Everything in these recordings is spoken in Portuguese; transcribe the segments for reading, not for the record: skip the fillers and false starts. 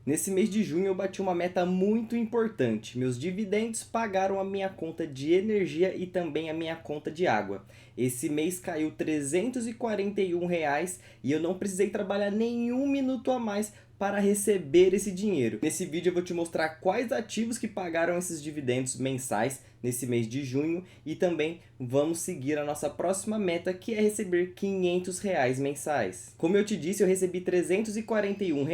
Nesse mês de junho eu bati uma meta muito importante. Meus dividendos pagaram a minha conta de energia e também a minha conta de água. Esse mês caiu R$ 341 e eu não precisei trabalhar nenhum minuto a mais para receber esse dinheiro. Nesse vídeo eu vou te mostrar quais ativos que pagaram esses dividendos mensais nesse mês de junho e também vamos seguir a nossa próxima meta, que é receber R$ 500 mensais. Como eu te disse, eu recebi R$ 341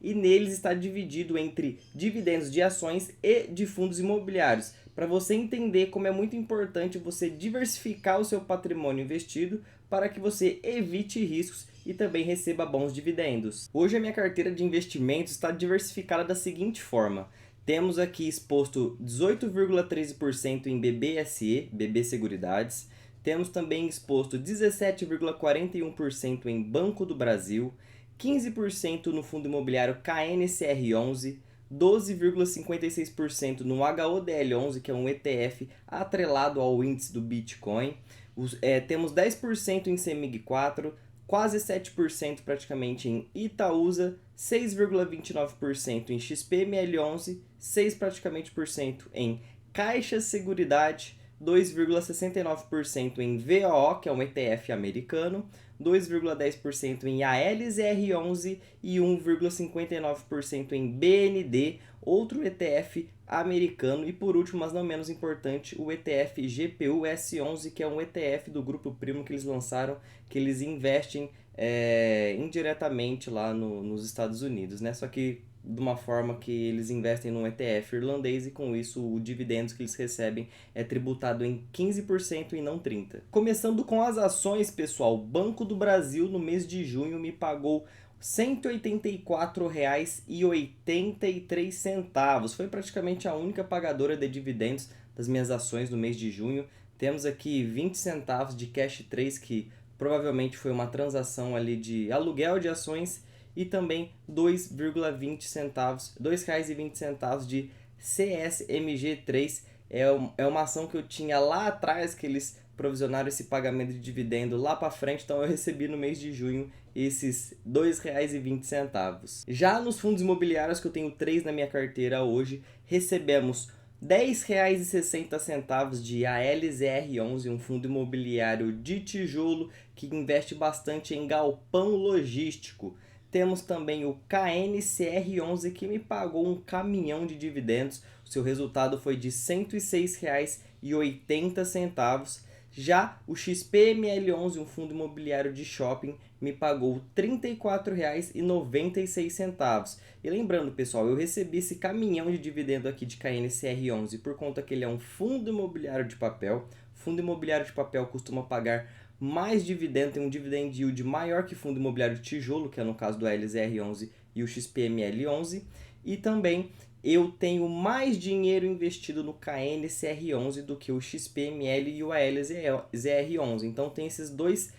e neles está dividido entre dividendos de ações e de fundos imobiliários, para você entender como é muito importante você diversificar o seu patrimônio investido para que você evite riscos e também receba bons dividendos. Hoje a minha carteira de investimentos está diversificada da seguinte forma: temos aqui exposto 18,13% em BBSE, BB Seguridades, temos também exposto 17,41% em Banco do Brasil, 15% no fundo imobiliário KNCR11, 12,56% no HODL11, que é um ETF atrelado ao índice do Bitcoin. Temos 10% em CEMIG4, quase 7% praticamente em Itaúsa, 6,29% em XPML11, 6 praticamente por cento em Caixa Seguridade, 2,69% em VOO, que é um ETF americano, 2,10% em ALZR11 e 1,59% em BND, outro ETF americano, e por último, mas não menos importante, o ETF GPU-S11, que é um ETF do Grupo Primo que eles lançaram, que eles investem indiretamente lá nos Estados Unidos, né? Só que de uma forma que eles investem num ETF irlandês e com isso o dividendos que eles recebem é tributado em 15% e não 30%. Começando com as ações, pessoal, o Banco do Brasil no mês de junho me pagou R$ 184,83. Foi praticamente a única pagadora de dividendos das minhas ações no mês de junho. Temos aqui 20 centavos de Cash 3, que provavelmente foi uma transação ali de aluguel de ações, e também 2,20 centavos, R$ 2,20 de CSMG3. É uma ação que eu tinha lá atrás, que eles provisionaram esse pagamento de dividendo lá para frente, então eu recebi no mês de junho esses R$ 2,20. Já nos fundos imobiliários, que eu tenho 3 na minha carteira hoje, recebemos R$ 10,60 de ALZR11, um fundo imobiliário de tijolo que investe bastante em galpão logístico. Temos também o KNCR11, que me pagou um caminhão de dividendos. O seu resultado foi de R$ 106,80. Já o XPML11, um fundo imobiliário de shopping, me pagou R$ 34,96. E lembrando, pessoal, eu recebi esse caminhão de dividendo aqui de KNCR11 por conta que ele é um fundo imobiliário de papel. Fundo imobiliário de papel costuma pagar mais dividendo, tem um dividend yield maior que fundo imobiliário de tijolo, que é no caso do ALZR11 e o XPML11. E também eu tenho mais dinheiro investido no KNCR11 do que o XPML e o ALZR11. Então tem esses dois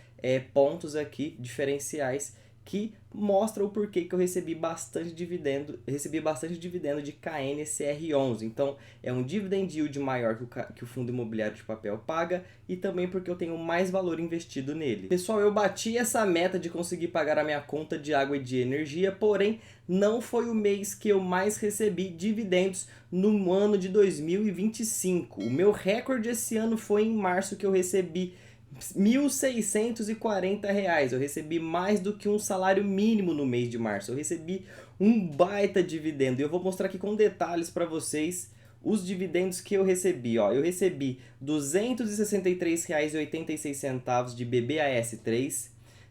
pontos aqui diferenciais que mostram o porquê que eu recebi bastante dividendo de KNCR11. Então é um dividend yield maior que o fundo imobiliário de papel paga, e também porque eu tenho mais valor investido nele. Pessoal, eu bati essa meta de conseguir pagar a minha conta de água e de energia, porém não foi o mês que eu mais recebi dividendos no ano de 2025. O meu recorde esse ano foi em março, que eu recebi R$ 1.640. Eu recebi mais do que um salário mínimo no mês de março. Eu recebi um baita dividendo. E eu vou mostrar aqui com detalhes para vocês os dividendos que eu recebi. Eu recebi R$ 263,86 de BBAS3, R$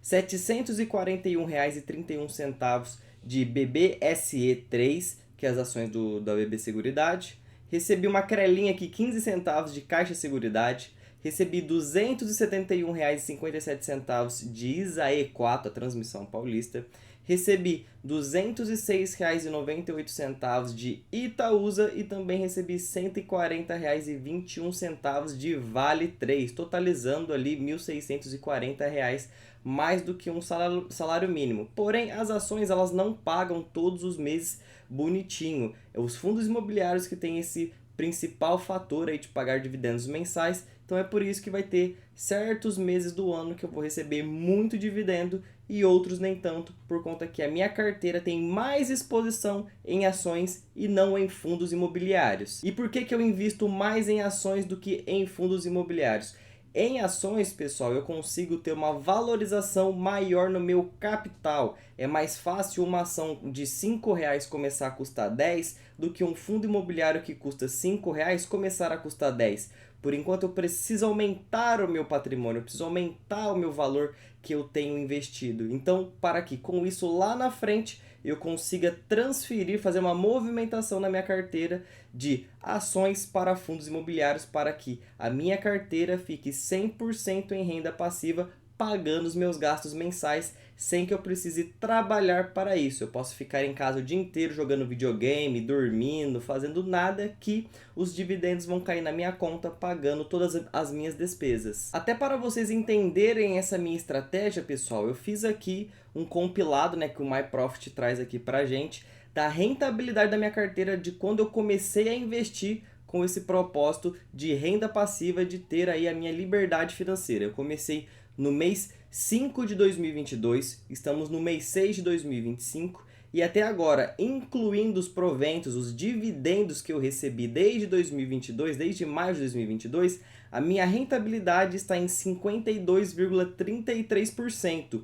741,31 de BBSE3, que é as ações da BB Seguridade. Recebi uma crelinha aqui, 15 centavos de Caixa Seguridade. Recebi R$ 271,57 de ISAE4, a transmissão paulista. Recebi R$ 206,98 de Itaúsa e também recebi R$ 140,21 de Vale 3, totalizando ali R$ 1.640, mais do que um salário mínimo. Porém, as ações elas não pagam todos os meses bonitinho. Os fundos imobiliários que têm esse principal fator aí de pagar dividendos mensais. Então é por isso que vai ter certos meses do ano que eu vou receber muito dividendo e outros nem tanto, por conta que a minha carteira tem mais exposição em ações e não em fundos imobiliários. E por que eu invisto mais em ações do que em fundos imobiliários? Em ações, pessoal, eu consigo ter uma valorização maior no meu capital. É mais fácil uma ação de R$ 5 começar a custar 10 do que um fundo imobiliário que custa R$ 5 começar a custar 10. Por enquanto eu preciso aumentar o meu patrimônio, eu preciso aumentar o meu valor que eu tenho investido. Então, para que com isso lá na frente eu consiga transferir, fazer uma movimentação na minha carteira de ações para fundos imobiliários, para que a minha carteira fique 100% em renda passiva, pagando os meus gastos mensais sem que eu precise trabalhar para isso. Eu posso ficar em casa o dia inteiro jogando videogame, dormindo, fazendo nada, que os dividendos vão cair na minha conta pagando todas as minhas despesas. Até para vocês entenderem essa minha estratégia, pessoal, eu fiz aqui um compilado, né, que o MyProfit traz aqui pra gente, da rentabilidade da minha carteira de quando eu comecei a investir com esse propósito de renda passiva, de ter aí a minha liberdade financeira. Eu comecei no mês 5 de 2022, estamos no mês 6 de 2025 e até agora, incluindo os proventos, os dividendos que eu recebi desde 2022, desde maio de 2022, a minha rentabilidade está em 52,33%.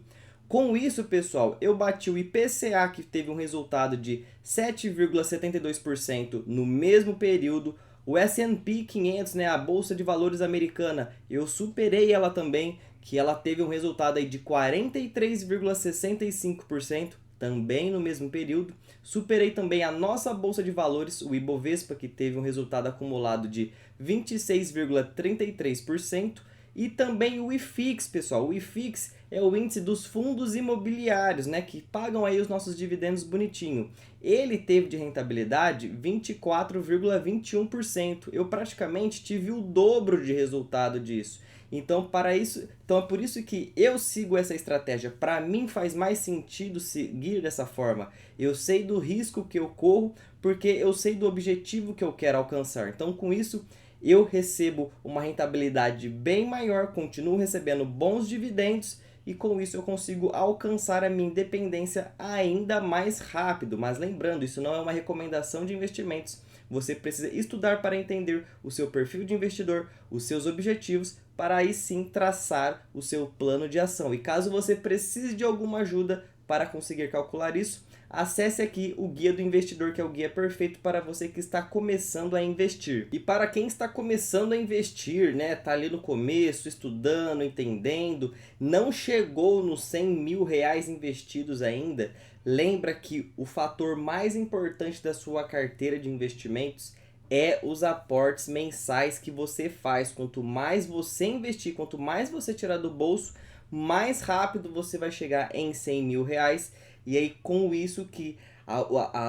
Com isso, pessoal, eu bati o IPCA, que teve um resultado de 7,72% no mesmo período. O S&P 500, né, a Bolsa de Valores americana, eu superei ela também, que ela teve um resultado aí de 43,65%, também no mesmo período. Superei também a nossa Bolsa de Valores, o Ibovespa, que teve um resultado acumulado de 26,33%. E também o IFIX, pessoal. O IFIX é o índice dos fundos imobiliários, né, que pagam aí os nossos dividendos bonitinho. Ele teve de rentabilidade 24,21%. Eu praticamente tive o dobro de resultado disso. Então, é por isso que eu sigo essa estratégia. Para mim faz mais sentido seguir dessa forma. Eu sei do risco que eu corro, porque eu sei do objetivo que eu quero alcançar. Então, com isso, eu recebo uma rentabilidade bem maior, continuo recebendo bons dividendos e com isso eu consigo alcançar a minha independência ainda mais rápido. Mas lembrando, isso não é uma recomendação de investimentos. Você precisa estudar para entender o seu perfil de investidor, os seus objetivos, para aí sim traçar o seu plano de ação. E caso você precise de alguma ajuda para conseguir calcular isso, acesse aqui o Guia do Investidor, que é o guia perfeito para você que está começando a investir. E para quem está começando a investir, né, tá ali no começo, estudando, entendendo, não chegou nos R$ 100.000 investidos ainda, lembra que o fator mais importante da sua carteira de investimentos é os aportes mensais que você faz. Quanto mais você investir, quanto mais você tirar do bolso, mais rápido você vai chegar em R$ 100.000. E aí com isso que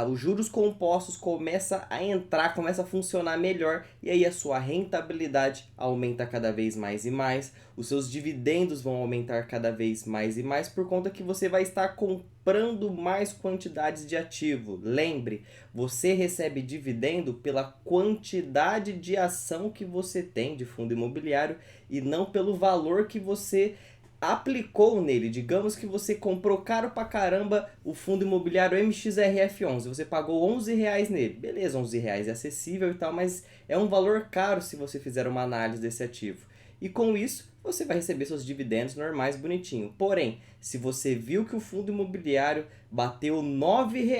os juros compostos começa a entrar, começa a funcionar melhor, e aí a sua rentabilidade aumenta cada vez mais e mais, os seus dividendos vão aumentar cada vez mais e mais, por conta que você vai estar comprando mais quantidades de ativo. Lembre, você recebe dividendo pela quantidade de ação que você tem de fundo imobiliário e não pelo valor que você aplicou nele. Digamos que você comprou caro pra caramba o fundo imobiliário MXRF11, você pagou R$ 11 nele. Beleza, R$ 11 é acessível e tal, mas é um valor caro se você fizer uma análise desse ativo. E com isso, você vai receber seus dividendos normais bonitinho. Porém, se você viu que o fundo imobiliário bateu R$ 9,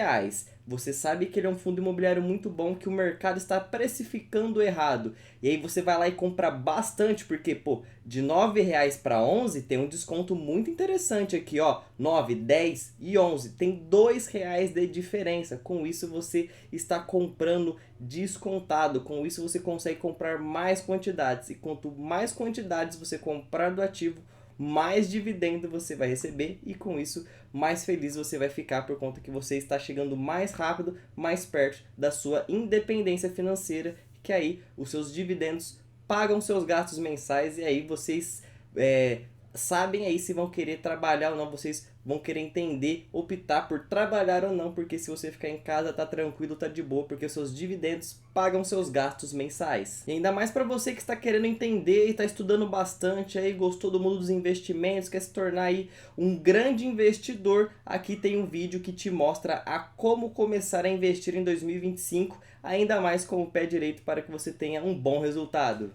você sabe que ele é um fundo imobiliário muito bom, que o mercado está precificando errado. E aí você vai lá e compra bastante, porque, pô, de R$ 9 para 11 tem um desconto muito interessante aqui, ó. 9, 10 e 11. Tem R$ 2 de diferença. Com isso você está comprando descontado. Com isso você consegue comprar mais quantidades. E quanto mais quantidades você comprar do ativo, mais dividendo você vai receber e com isso mais feliz você vai ficar, por conta que você está chegando mais rápido, mais perto da sua independência financeira, que aí os seus dividendos pagam seus gastos mensais e aí vocês sabem aí se vão querer trabalhar ou não, vocês vão querer entender, optar por trabalhar ou não, porque se você ficar em casa tá tranquilo, tá de boa, porque os seus dividendos pagam seus gastos mensais. E ainda mais para você que está querendo entender e está estudando bastante aí, gostou do mundo dos investimentos, quer se tornar aí um grande investidor, aqui tem um vídeo que te mostra a como começar a investir em 2025, ainda mais com o pé direito para que você tenha um bom resultado.